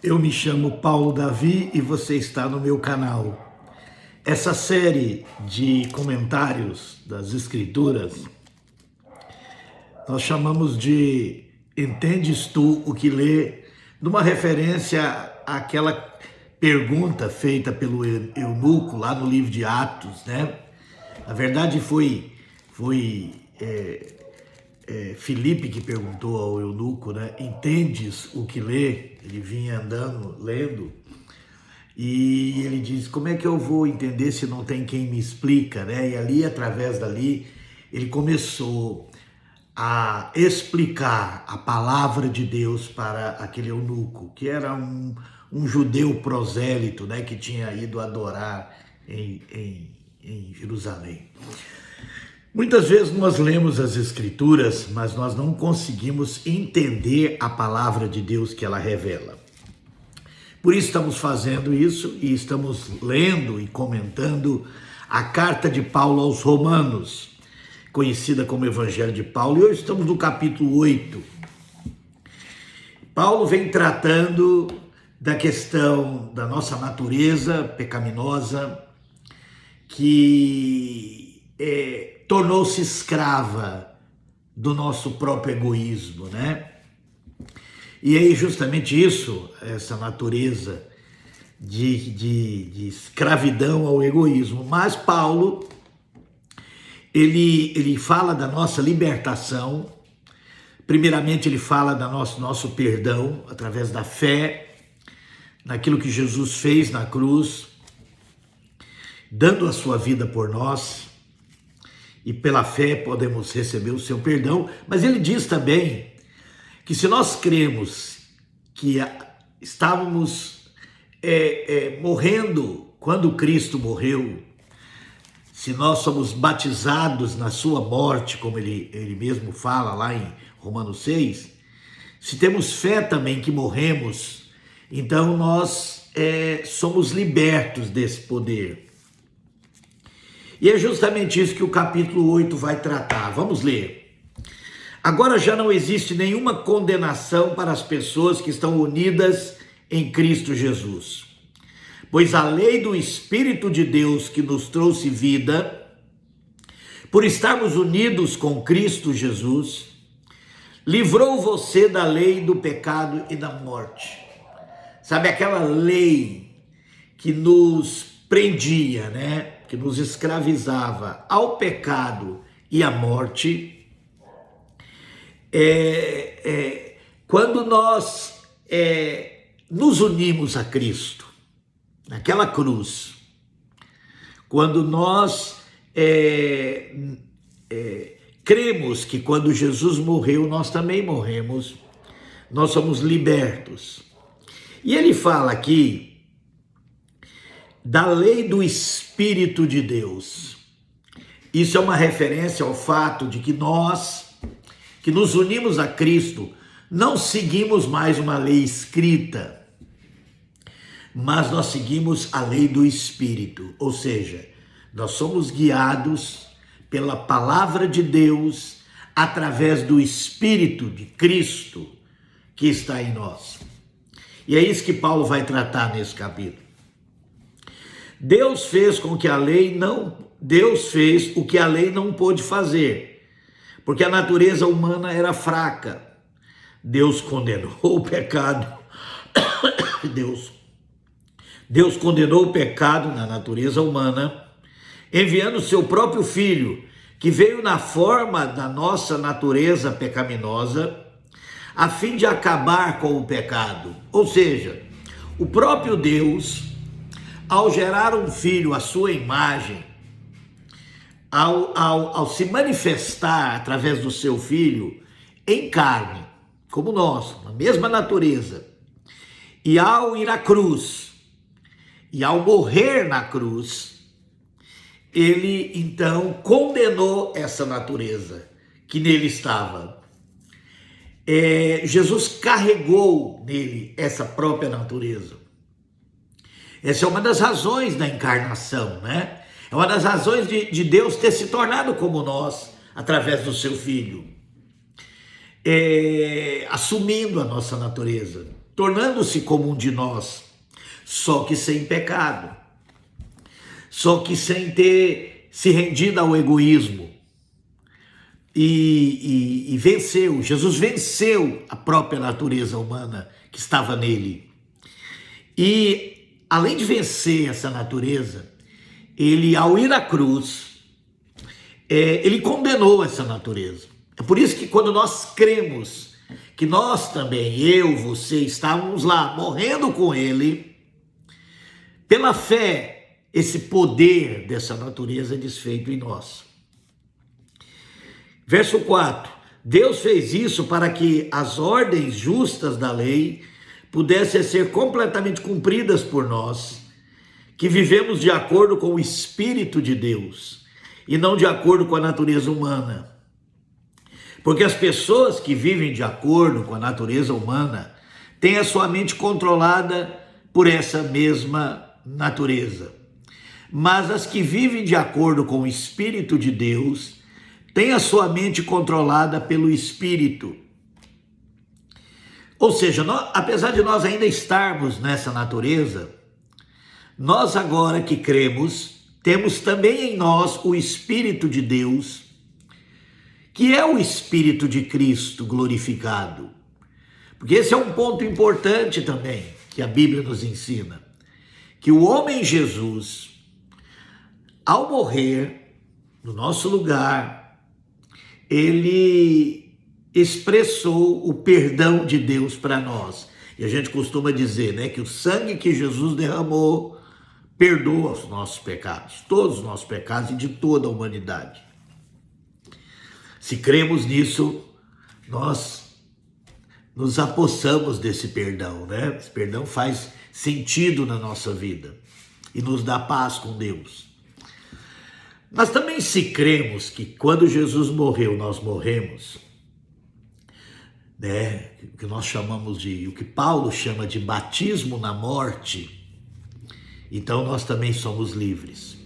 Eu me chamo Paulo Davi e você está no meu canal. Essa série de comentários das Escrituras, nós chamamos de Entendes tu o que lê, numa referência àquela pergunta feita pelo eunuco lá no livro de Atos, né? Na verdade foi Filipe que perguntou ao eunuco, né? Entendes o que lê? Ele vinha andando, lendo, e ele diz, como é que eu vou entender se não tem quem me explica, né? E ali, através dali, ele começou a explicar a palavra de Deus para aquele eunuco, que era um judeu prosélito, né? Que tinha ido adorar em Jerusalém. Muitas vezes nós lemos as Escrituras, mas nós não conseguimos entender a palavra de Deus que ela revela. Por isso estamos fazendo isso e estamos lendo e comentando a carta de Paulo aos Romanos, conhecida como Evangelho de Paulo, e hoje estamos no capítulo 8. Paulo vem tratando da questão da nossa natureza pecaminosa, que tornou-se escrava do nosso próprio egoísmo, né? E aí justamente isso, essa natureza de escravidão ao egoísmo. Mas Paulo, ele fala da nossa libertação. Primeiramente ele fala do nosso perdão através da fé, naquilo que Jesus fez na cruz, dando a sua vida por nós. E pela fé podemos receber o seu perdão, mas ele diz também que se nós cremos que estávamos morrendo quando Cristo morreu, se nós somos batizados na sua morte, como ele mesmo fala lá em Romanos 6, se temos fé também que morremos, então nós somos libertos desse poder. E é justamente isso que o capítulo 8 vai tratar. Vamos ler. Agora já não existe nenhuma condenação para as pessoas que estão unidas em Cristo Jesus. Pois a lei do Espírito de Deus que nos trouxe vida, por estarmos unidos com Cristo Jesus, livrou você da lei do pecado e da morte. Sabe aquela lei que nos prendia, né? Que nos escravizava ao pecado e à morte, quando nós nos unimos a Cristo, naquela cruz, quando nós cremos que quando Jesus morreu, nós também morremos, nós somos libertos. E ele fala aqui da lei do Espírito de Deus. Isso é uma referência ao fato de que nós, que nos unimos a Cristo, não seguimos mais uma lei escrita, mas nós seguimos a lei do Espírito, ou seja, nós somos guiados pela palavra de Deus através do Espírito de Cristo que está em nós. E é isso que Paulo vai tratar nesse capítulo. Deus fez o que a lei não pôde fazer, porque a natureza humana era fraca. Deus condenou o pecado. Deus condenou o pecado na natureza humana, enviando o seu próprio filho, que veio na forma da nossa natureza pecaminosa, a fim de acabar com o pecado. Ou seja, o próprio Deus, ao gerar um filho à sua imagem, ao se manifestar através do seu filho em carne, como nós, na mesma natureza, e ao ir à cruz, e ao morrer na cruz, ele então condenou essa natureza que nele estava. Jesus carregou nele essa própria natureza. Essa é uma das razões da encarnação, né? É uma das razões de Deus ter se tornado como nós, através do seu Filho, assumindo a nossa natureza. tornando-se como um de nós, só que sem pecado, só que sem ter se rendido ao egoísmo. E venceu, Jesus venceu a própria natureza humana que estava nele. E além de vencer essa natureza, ele, ao ir à cruz, ele condenou essa natureza. É por isso que quando nós cremos que nós também, eu, você, estávamos lá morrendo com ele, pela fé, esse poder dessa natureza é desfeito em nós. Verso 4. Deus fez isso para que as ordens justas da lei pudessem ser completamente cumpridas por nós, que vivemos de acordo com o Espírito de Deus e não de acordo com a natureza humana. Porque as pessoas que vivem de acordo com a natureza humana têm a sua mente controlada por essa mesma natureza. Mas as que vivem de acordo com o Espírito de Deus têm a sua mente controlada pelo Espírito. Ou seja, apesar de nós ainda estarmos nessa natureza, nós agora que cremos, temos também em nós o Espírito de Deus, que é o Espírito de Cristo glorificado. Porque esse é um ponto importante também, que a Bíblia nos ensina, que o homem Jesus, ao morrer no nosso lugar, ele expressou o perdão de Deus para nós. E a gente costuma dizer, né, que o sangue que Jesus derramou perdoa os nossos pecados, todos os nossos pecados e de toda a humanidade. Se cremos nisso, nós nos apossamos desse perdão, né? Esse perdão faz sentido na nossa vida e nos dá paz com Deus. Mas também se cremos que quando Jesus morreu, nós morremos, né? O que nós chamamos o que Paulo chama de batismo na morte, então nós também somos livres.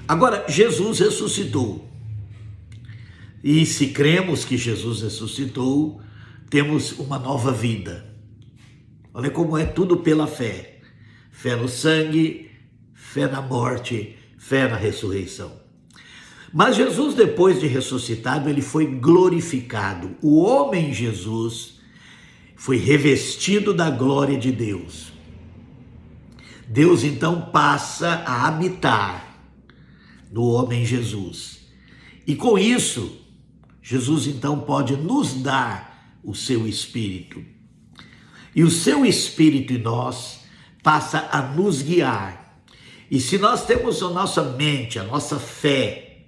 Agora, Jesus ressuscitou. E se cremos que Jesus ressuscitou, temos uma nova vida. Olha como é tudo pela fé. Fé no sangue, fé na morte, fé na ressurreição. Mas Jesus, depois de ressuscitado, ele foi glorificado. O homem Jesus foi revestido da glória de Deus. Deus então passa a habitar no homem Jesus. E com isso, Jesus então pode nos dar o seu Espírito. E o seu Espírito em nós passa a nos guiar. E se nós temos a nossa mente, a nossa fé,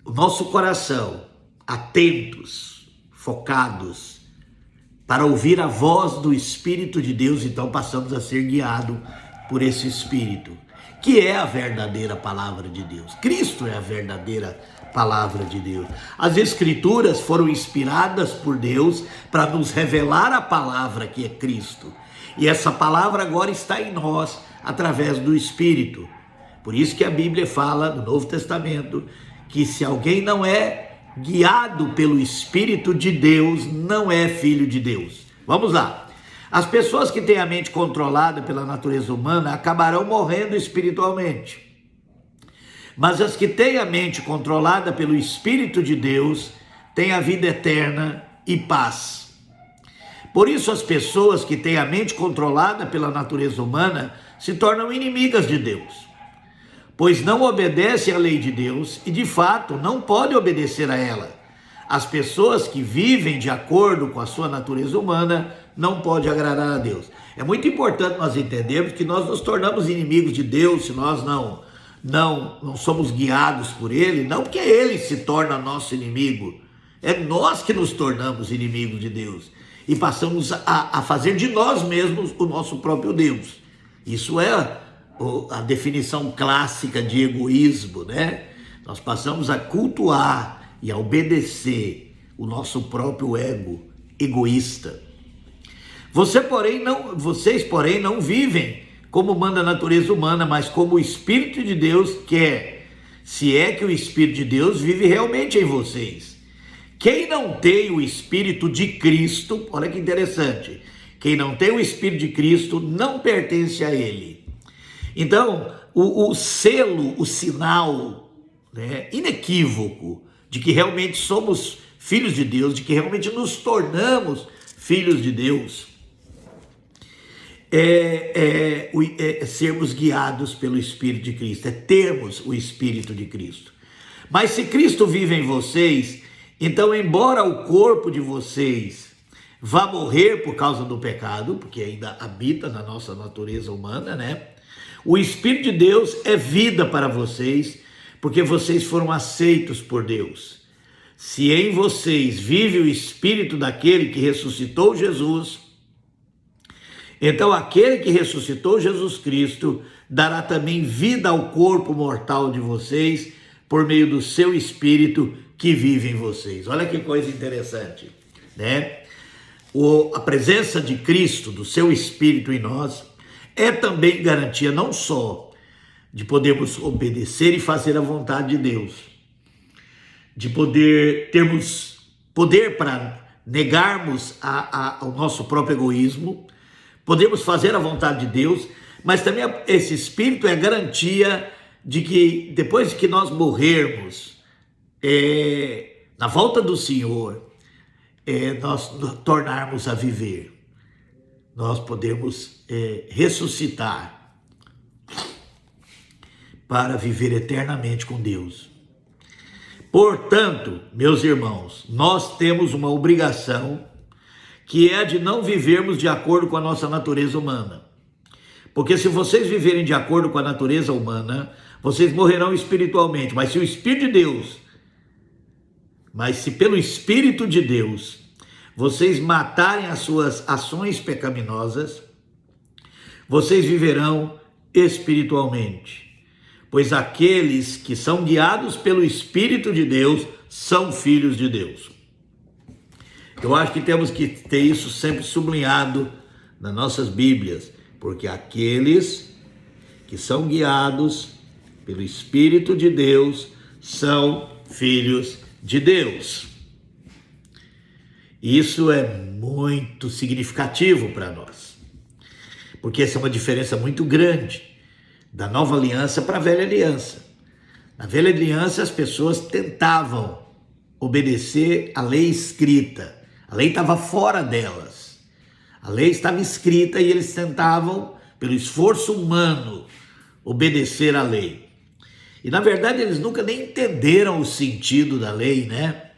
o nosso coração atentos, focados, para ouvir a voz do Espírito de Deus, então passamos a ser guiados por esse Espírito, que é a verdadeira palavra de Deus. Cristo é a verdadeira palavra de Deus. As Escrituras foram inspiradas por Deus para nos revelar a palavra que é Cristo. E essa palavra agora está em nós através do Espírito. Por isso que a Bíblia fala no Novo Testamento que se alguém não é guiado pelo Espírito de Deus, não é filho de Deus. Vamos lá. As pessoas que têm a mente controlada pela natureza humana acabarão morrendo espiritualmente. Mas as que têm a mente controlada pelo Espírito de Deus têm a vida eterna e paz. Por isso as pessoas que têm a mente controlada pela natureza humana se tornam inimigas de Deus, pois não obedecem à lei de Deus e de fato não podem obedecer a ela. As pessoas que vivem de acordo com a sua natureza humana não podem agradar a Deus. É muito importante nós entendermos que nós nos tornamos inimigos de Deus se nós não somos guiados por Ele, não porque Ele se torna nosso inimigo, é nós que nos tornamos inimigos de Deus e passamos a fazer de nós mesmos o nosso próprio Deus. Isso é a definição clássica de egoísmo, né? Nós passamos a cultuar e a obedecer o nosso próprio ego egoísta. Vocês, porém, não vivem como manda a natureza humana, mas como o Espírito de Deus quer, se é que o Espírito de Deus vive realmente em vocês. Quem não tem o Espírito de Cristo, olha que interessante, quem não tem o Espírito de Cristo não pertence a ele. Então, o selo, o sinal, né, inequívoco de que realmente somos filhos de Deus, de que realmente nos tornamos filhos de Deus, é sermos guiados pelo Espírito de Cristo, é termos o Espírito de Cristo. Mas se Cristo vive em vocês, então, embora o corpo de vocês vá morrer por causa do pecado, porque ainda habita na nossa natureza humana, né? O Espírito de Deus é vida para vocês, porque vocês foram aceitos por Deus. Se em vocês vive o Espírito daquele que ressuscitou Jesus, então aquele que ressuscitou Jesus Cristo dará também vida ao corpo mortal de vocês, por meio do seu Espírito que vive em vocês. Olha que coisa interessante, né? A presença de Cristo, do seu Espírito em nós, é também garantia não só de podermos obedecer e fazer a vontade de Deus, de termos poder para negarmos o nosso próprio egoísmo, podemos fazer a vontade de Deus, mas também esse Espírito é garantia de que depois que nós morrermos, na volta do Senhor, nós tornarmos a viver, nós podemos ressuscitar para viver eternamente com Deus. Portanto, meus irmãos, nós temos uma obrigação que é a de não vivermos de acordo com a nossa natureza humana. Porque se vocês viverem de acordo com a natureza humana, vocês morrerão espiritualmente. Mas se pelo Espírito de Deus vocês matarem as suas ações pecaminosas, vocês viverão espiritualmente. Pois aqueles que são guiados pelo Espírito de Deus são filhos de Deus. Eu acho que temos que ter isso sempre sublinhado nas nossas Bíblias, porque aqueles que são guiados pelo Espírito de Deus são filhos de Deus. Isso é muito significativo para nós, porque essa é uma diferença muito grande da nova aliança para a velha aliança. Na velha aliança, as pessoas tentavam obedecer à lei escrita. A lei estava fora delas. A lei estava escrita e eles tentavam, pelo esforço humano, obedecer à lei. E, na verdade, eles nunca nem entenderam o sentido da lei, né?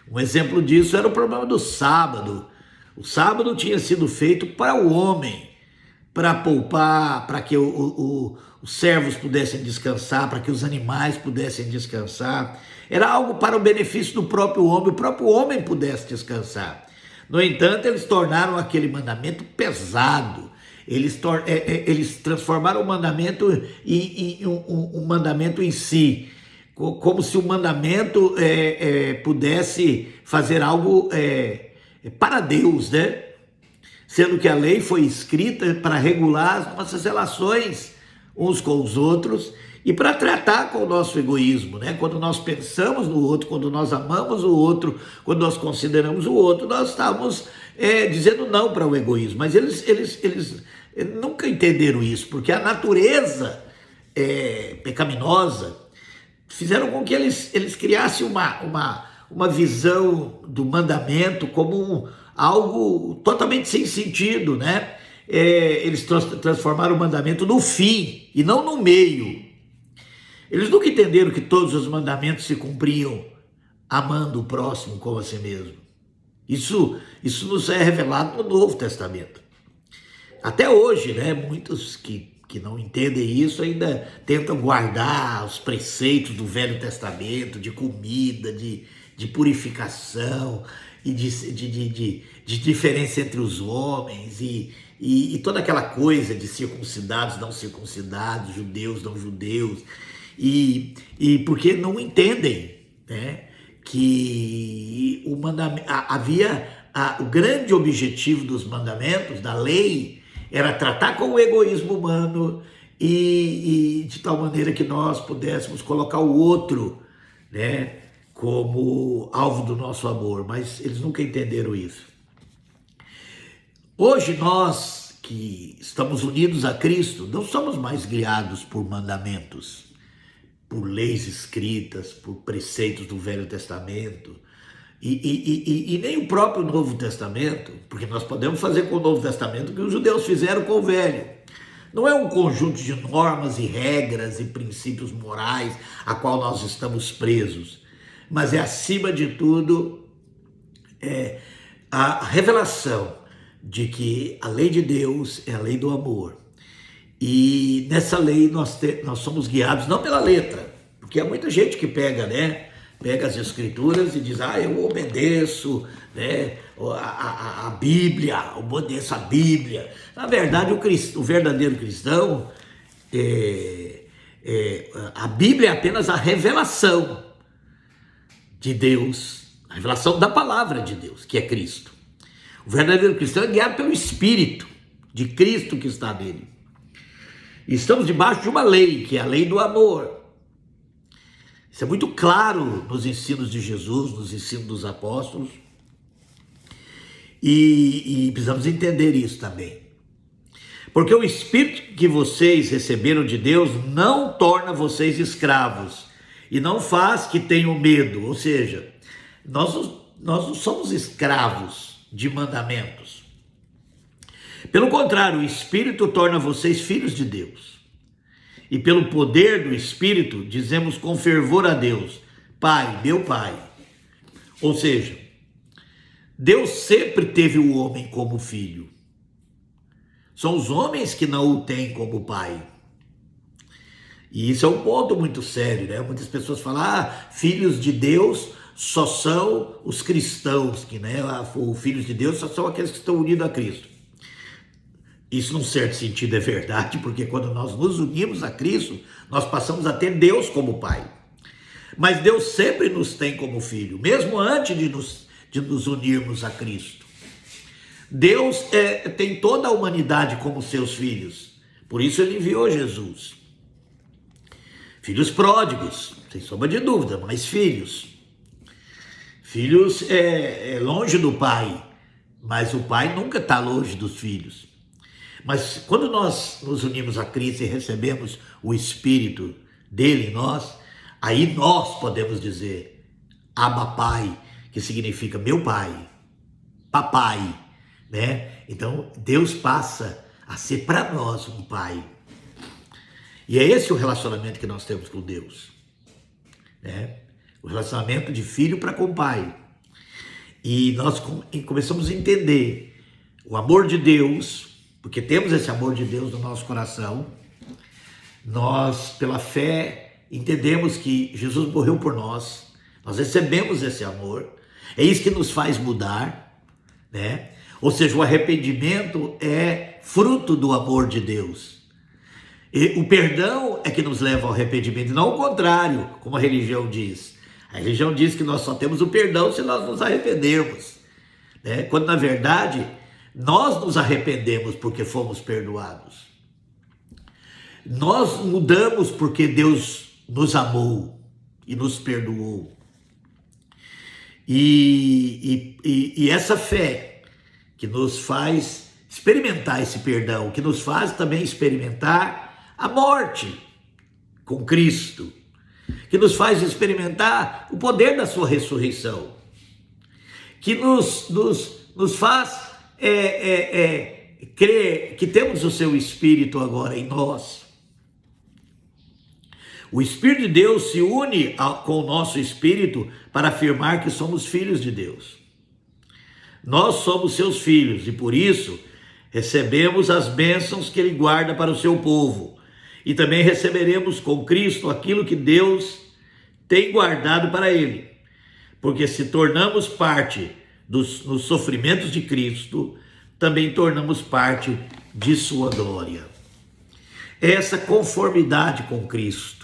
Um exemplo disso era o problema do sábado. O sábado tinha sido feito para o homem, para poupar, para que os servos pudessem descansar, para que os animais pudessem descansar. Era algo para o benefício do próprio homem pudesse descansar. No entanto, eles tornaram aquele mandamento pesado. Eles transformaram o mandamento em um mandamento em si, como se o mandamento pudesse fazer algo para Deus, né? Sendo que a lei foi escrita para regular as nossas relações uns com os outros e para tratar com o nosso egoísmo, né? Quando nós pensamos no outro, quando nós amamos o outro, quando nós consideramos o outro, nós estamos dizendo não para o egoísmo. Mas eles nunca entenderam isso, porque a natureza pecaminosa fizeram com que eles criassem uma visão do mandamento como algo totalmente sem sentido, né? Eles transformaram o mandamento no fim e não no meio. Eles nunca entenderam que todos os mandamentos se cumpriam amando o próximo como a si mesmo. Isso nos é revelado no Novo Testamento. Até hoje, né? Muitos que não entendem isso ainda tentam guardar os preceitos do Velho Testamento, de comida, de purificação e de diferença entre os homens e toda aquela coisa de circuncidados, não circuncidados, judeus, não judeus, e porque não entendem, né, que o mandamento, o grande objetivo dos mandamentos, da lei, era tratar com o egoísmo humano e de tal maneira que nós pudéssemos colocar o outro, né, como alvo do nosso amor, mas eles nunca entenderam isso. Hoje nós que estamos unidos a Cristo, não somos mais guiados por mandamentos, por leis escritas, por preceitos do Velho Testamento, e nem o próprio Novo Testamento, porque nós podemos fazer com o Novo Testamento o que os judeus fizeram com o Velho. Não é um conjunto de normas e regras e princípios morais a qual nós estamos presos, mas é, acima de tudo, a revelação de que a lei de Deus é a lei do amor. E nessa lei nós somos guiados não pela letra, porque há muita gente que pega, né? Pega as escrituras e diz, eu obedeço, né? A Bíblia, eu obedeço a Bíblia. Na verdade, o verdadeiro cristão, a Bíblia é apenas a revelação de Deus, a revelação da palavra de Deus, que é Cristo. O verdadeiro cristão é guiado pelo Espírito de Cristo que está nele. E estamos debaixo de uma lei, que é a lei do amor. Isso é muito claro nos ensinos de Jesus, nos ensinos dos apóstolos. E precisamos entender isso também. Porque o Espírito que vocês receberam de Deus não torna vocês escravos e não faz que tenham medo. Ou seja, nós não somos escravos de mandamentos. Pelo contrário, o Espírito torna vocês filhos de Deus. E pelo poder do Espírito, dizemos com fervor a Deus, Pai, meu Pai. Ou seja, Deus sempre teve o homem como filho. São os homens que não o têm como pai. E isso é um ponto muito sério, né? Muitas pessoas falam, filhos de Deus só são os cristãos, que, né, os filhos de Deus só são aqueles que estão unidos a Cristo. Isso, num certo sentido, é verdade, porque quando nós nos unimos a Cristo, nós passamos a ter Deus como Pai. Mas Deus sempre nos tem como filho, mesmo antes de nos unirmos a Cristo. Deus tem toda a humanidade como seus filhos, por isso ele enviou Jesus. Filhos pródigos, sem sombra de dúvida, mas filhos. Filhos longe do pai, mas o pai nunca está longe dos filhos. Mas quando nós nos unimos a Cristo e recebemos o Espírito dele em nós, aí nós podemos dizer, Abba Pai, que significa meu pai, papai, né? Então Deus passa a ser para nós um pai. E é esse o relacionamento que nós temos com Deus, né? O relacionamento de filho para com pai. E nós começamos a entender o amor de Deus, porque temos esse amor de Deus no nosso coração. Nós, pela fé, entendemos que Jesus morreu por nós. Nós recebemos esse amor. É isso que nos faz mudar, né? Ou seja, o arrependimento é fruto do amor de Deus. E o perdão é que nos leva ao arrependimento, não o contrário, como a religião diz. A religião diz que nós só temos o perdão se nós nos arrependermos, né? Quando, na verdade, nós nos arrependemos porque fomos perdoados. Nós mudamos porque Deus nos amou e nos perdoou. E essa fé que nos faz experimentar esse perdão, que nos faz também experimentar a morte com Cristo, que nos faz experimentar o poder da sua ressurreição, que nos faz crer que temos o seu Espírito agora em nós. O Espírito de Deus se une com o nosso Espírito para afirmar que somos filhos de Deus. Nós somos seus filhos e por isso recebemos as bênçãos que Ele guarda para o seu povo. E também receberemos com Cristo aquilo que Deus tem guardado para Ele. Porque se tornamos parte dos sofrimentos de Cristo, também tornamos parte de sua glória. Essa conformidade com Cristo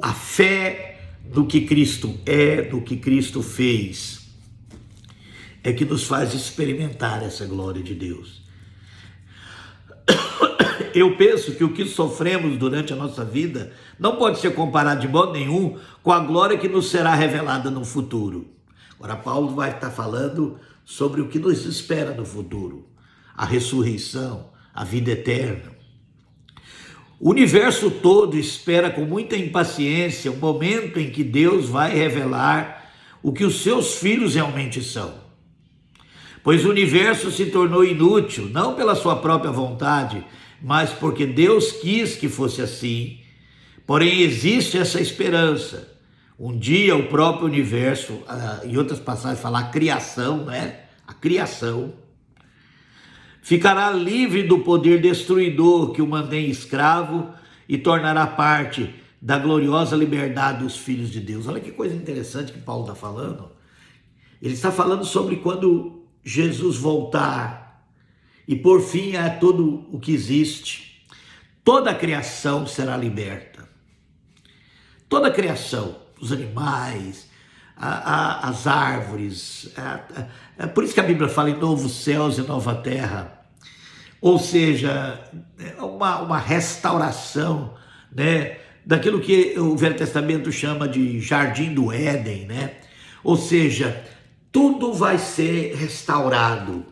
a fé no que Cristo no que Cristo fez, que nos faz experimentar essa glória de Deus. Eu penso que o que sofremos durante a nossa vida não pode ser comparado de modo nenhum com a glória que nos será revelada no futuro. Agora, Paulo vai estar falando sobre o que nos espera no futuro, a ressurreição, a vida eterna. O universo todo espera com muita impaciência o momento em que Deus vai revelar o que os seus filhos realmente são. Pois o universo se tornou inútil, não pela sua própria vontade, mas porque Deus quis que fosse assim. Porém, existe essa esperança. Um dia o próprio universo, em outras passagens fala a criação, né? A criação ficará livre do poder destruidor que o mantém escravo e tornará parte da gloriosa liberdade dos filhos de Deus. Olha que coisa interessante que Paulo está falando. Ele está falando sobre quando Jesus voltar e por fim a todo o que existe. Toda a criação será liberta. Toda a criação, os animais, as árvores, por isso que a Bíblia fala em novos céus e nova terra, ou seja, uma restauração, né, daquilo que o Velho Testamento chama de Jardim do Éden, né? Ou seja, tudo vai ser restaurado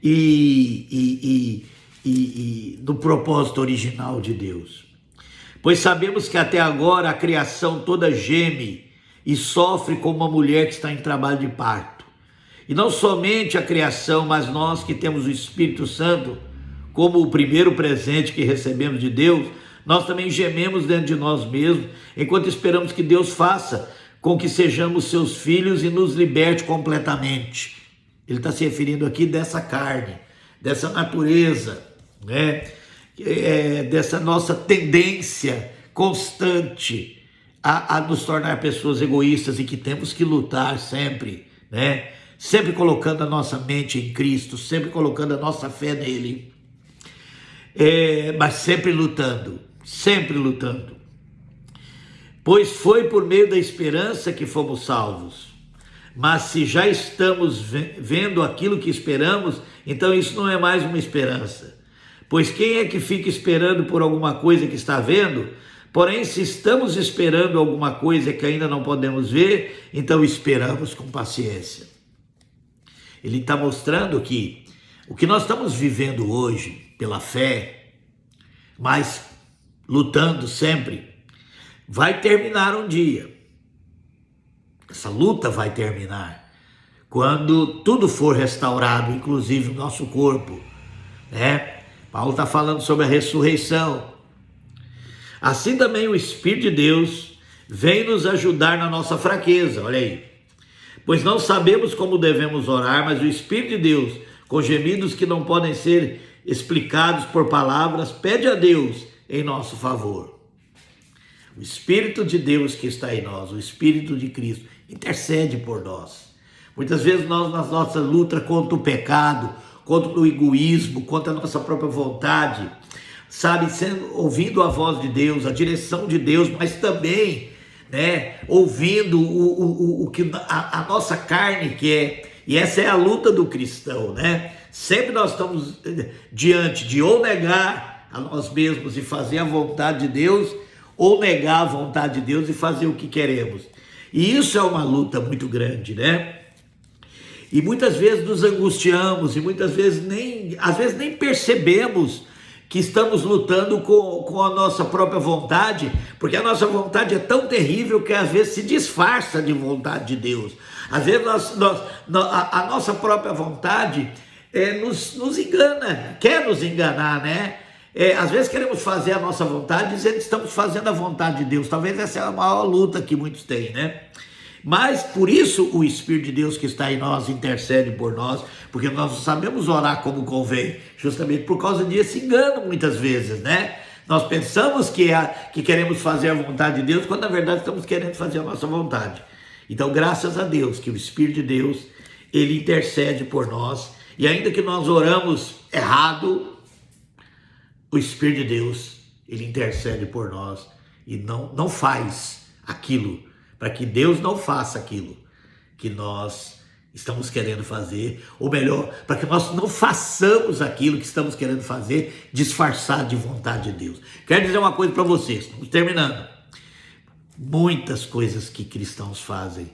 e do propósito original de Deus. Pois sabemos que até agora a criação toda geme e sofre como uma mulher que está em trabalho de parto. E não somente a criação, mas nós que temos o Espírito Santo como o primeiro presente que recebemos de Deus, nós também gememos dentro de nós mesmos, enquanto esperamos que Deus faça com que sejamos seus filhos e nos liberte completamente. Ele está se referindo aqui dessa carne, dessa natureza, né? Dessa nossa tendência constante a nos tornar pessoas egoístas e que temos que lutar sempre, né? Sempre colocando a nossa mente em Cristo, sempre colocando a nossa fé nele, mas sempre lutando, pois foi por meio da esperança que fomos salvos. Mas se já estamos vendo aquilo que esperamos, então isso não é mais uma esperança. Pois quem é que fica esperando por alguma coisa que está vendo? Porém, se estamos esperando alguma coisa que ainda não podemos ver, então esperamos com paciência. Ele está mostrando que o que nós estamos vivendo hoje, pela fé, mas lutando sempre, vai terminar um dia. Essa luta vai terminar quando tudo for restaurado, inclusive o nosso corpo, né? Paulo está falando sobre a ressurreição. Assim também o Espírito de Deus vem nos ajudar na nossa fraqueza, olha aí. Pois não sabemos como devemos orar, mas o Espírito de Deus, com gemidos que não podem ser explicados por palavras, pede a Deus em nosso favor. O Espírito de Deus que está em nós, o Espírito de Cristo, intercede por nós. Muitas vezes nós, na nossa luta contra o pecado, contra o egoísmo, contra a nossa própria vontade, sabe, ouvindo a voz de Deus, a direção de Deus, mas também, né, ouvindo o que a nossa carne quer. E essa é a luta do cristão, né? Sempre nós estamos diante de ou negar a nós mesmos e fazer a vontade de Deus, ou negar a vontade de Deus e fazer o que queremos. E isso é uma luta muito grande, né? E muitas vezes nos angustiamos e muitas vezes às vezes nem percebemos que estamos lutando com a nossa própria vontade, porque a nossa vontade é tão terrível que às vezes se disfarça de vontade de Deus. Às vezes a nossa própria vontade nos engana, quer nos enganar, né? Às vezes queremos fazer a nossa vontade dizendo que estamos fazendo a vontade de Deus. Talvez essa é a maior luta que muitos têm, né? Mas por isso o Espírito de Deus que está em nós intercede por nós, porque nós não sabemos orar como convém, justamente por causa desse engano muitas vezes, né? Nós pensamos que queremos fazer a vontade de Deus, quando na verdade estamos querendo fazer a nossa vontade. Então, graças a Deus que o Espírito de Deus, ele intercede por nós, e ainda que nós oramos errado, o Espírito de Deus, ele intercede por nós e não faz aquilo, para que Deus não faça aquilo que nós estamos querendo fazer, ou melhor, para que nós não façamos aquilo que estamos querendo fazer disfarçado de vontade de Deus. Quero dizer uma coisa para vocês, estamos terminando. Muitas coisas que cristãos fazem,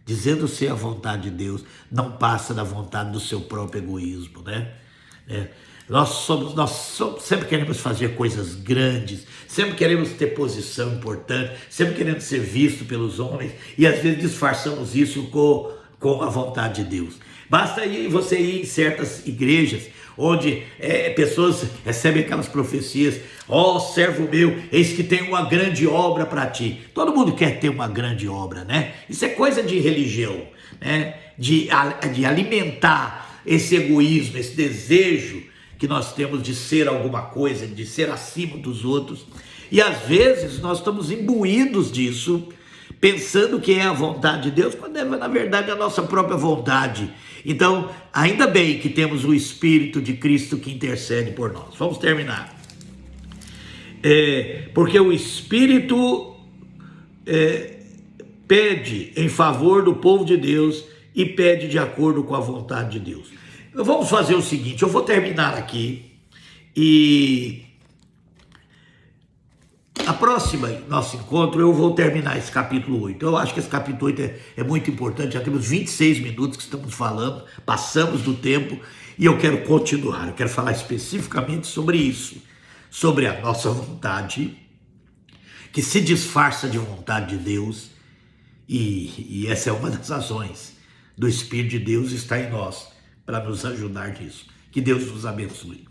dizendo ser a vontade de Deus, não passa da vontade do seu próprio egoísmo, né? Nós sempre queremos fazer coisas grandes, sempre queremos ter posição importante, sempre queremos ser visto pelos homens, e às vezes disfarçamos isso com a vontade de Deus. Basta você ir em certas igrejas, onde pessoas recebem aquelas profecias: ó, servo meu, eis que tem uma grande obra para ti. Todo mundo quer ter uma grande obra, né? Isso é coisa de religião, né? De alimentar esse egoísmo, esse desejo que nós temos de ser alguma coisa, de ser acima dos outros. E às vezes nós estamos imbuídos disso, pensando que é a vontade de Deus, quando é, na verdade, a nossa própria vontade. Então, ainda bem que temos o Espírito de Cristo que intercede por nós. Vamos terminar. Porque o Espírito pede em favor do povo de Deus e pede de acordo com a vontade de Deus. Vamos fazer o seguinte, eu vou terminar aqui e a próxima nosso encontro eu vou terminar esse capítulo 8. Eu acho que esse capítulo 8 é muito importante, já temos 26 minutos que estamos falando, passamos do tempo e eu quero continuar, eu quero falar especificamente sobre isso, sobre a nossa vontade, que se disfarça de vontade de Deus, e essa é uma das razões do Espírito de Deus estar em nós, para nos ajudar nisso. Que Deus nos abençoe.